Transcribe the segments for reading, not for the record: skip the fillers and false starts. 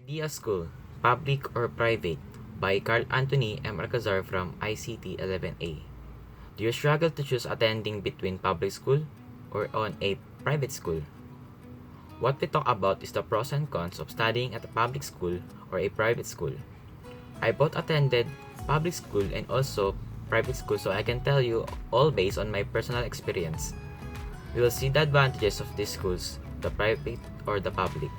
Idea School, Public or Private by Carl Anthony M. ALCAZAR from ICT-11-A. Do you struggle to choose attending between public school or on a private school? What we talk about is the pros and cons of studying at a public school or a private school. I both attended public school and also private school, so I can tell you all based on my personal experience. We will see the advantages of these schools, the private or the public.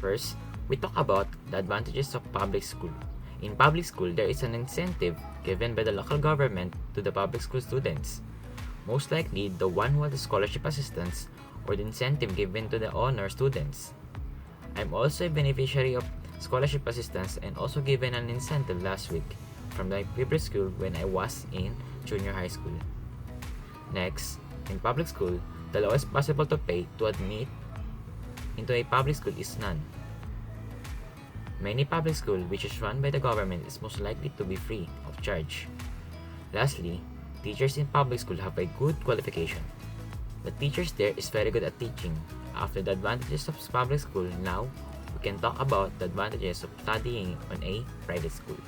First, we talk about the advantages of public school. In public school, there is an incentive given by the local government to the public school students. Most likely, the one who has the scholarship assistance or the incentive given to the honor students. I'm also a beneficiary of scholarship assistance and also given an incentive last week from my previous school when I was in junior high school. Next, in public school, the lowest possible to pay to admit into a public school is none. Many public school which is run by the government is most likely to be free of charge. Lastly, teachers in public school have a good qualification. The teachers there is very good at teaching. After the advantages of public school, now we can talk about the advantages of studying on a private school.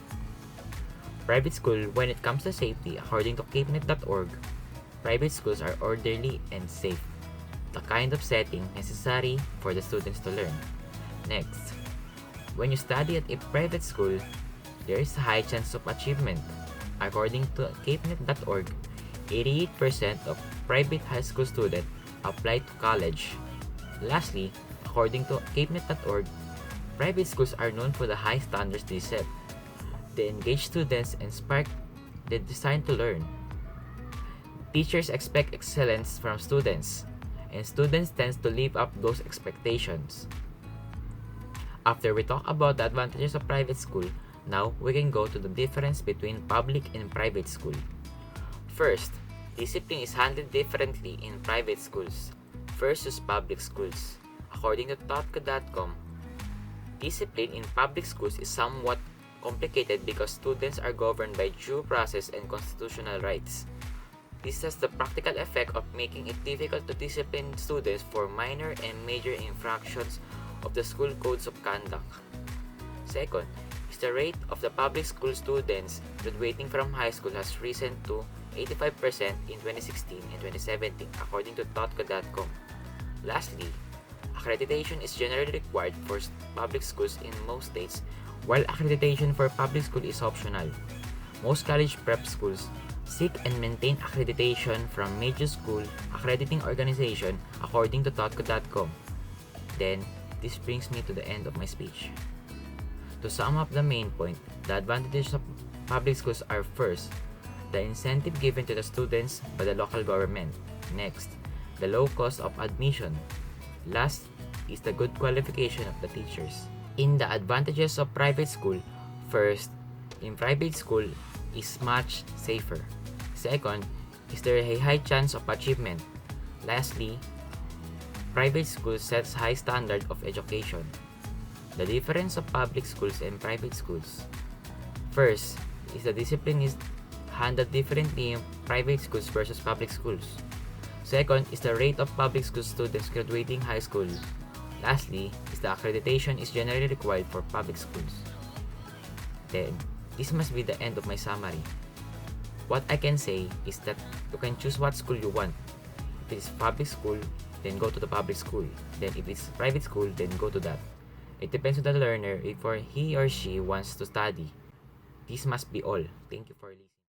Private school, when it comes to safety, according to capenet.org, private schools are orderly and safe, the kind of setting necessary for the students to learn. Next, when you study at a private school, there is a high chance of achievement. According to capenet.org, 88% of private high school students apply to college. Lastly, according to capenet.org, private schools are known for the high standards they set. They engage students and spark the desire to learn. Teachers expect excellence from students, and students tend to live up those expectations. After we talk about the advantages of private school, now we can go to the difference between public and private school. First, discipline is handled differently in private schools versus public schools. According to Totco.com, discipline in public schools is somewhat complicated because students are governed by due process and constitutional rights. This has the practical effect of making it difficult to discipline students for minor and major infractions of the school codes of conduct. Second, is the rate of the public school students graduating from high school has risen to 85% in 2016 and 2017 according to Totco.com. Lastly, accreditation is generally required for public schools in most states, while accreditation for public school is optional. Most college prep schools seek and maintain accreditation from major school accrediting organization according to Totco.com. Then, this brings me to the end of my speech. To sum up the main point, the advantages of public schools are first, the incentive given to the students by the local government. Next, the low cost of admission. Last is the good qualification of the teachers. In the advantages of private school, first, in private school is much safer. Second, is there a high chance of achievement. Lastly, private school sets high standard of education. The difference of public schools and private schools. First, is the discipline is handled differently in private schools versus public schools. Second, is the rate of public school students graduating high school. Lastly, is the accreditation is generally required for public schools. Then, this must be the end of my summary. What I can say is that you can choose what school you want. If it is public school, then go to the public school. Then if it's private school, then go to that. It depends on the learner if he or she wants to study. This must be all. Thank you for listening.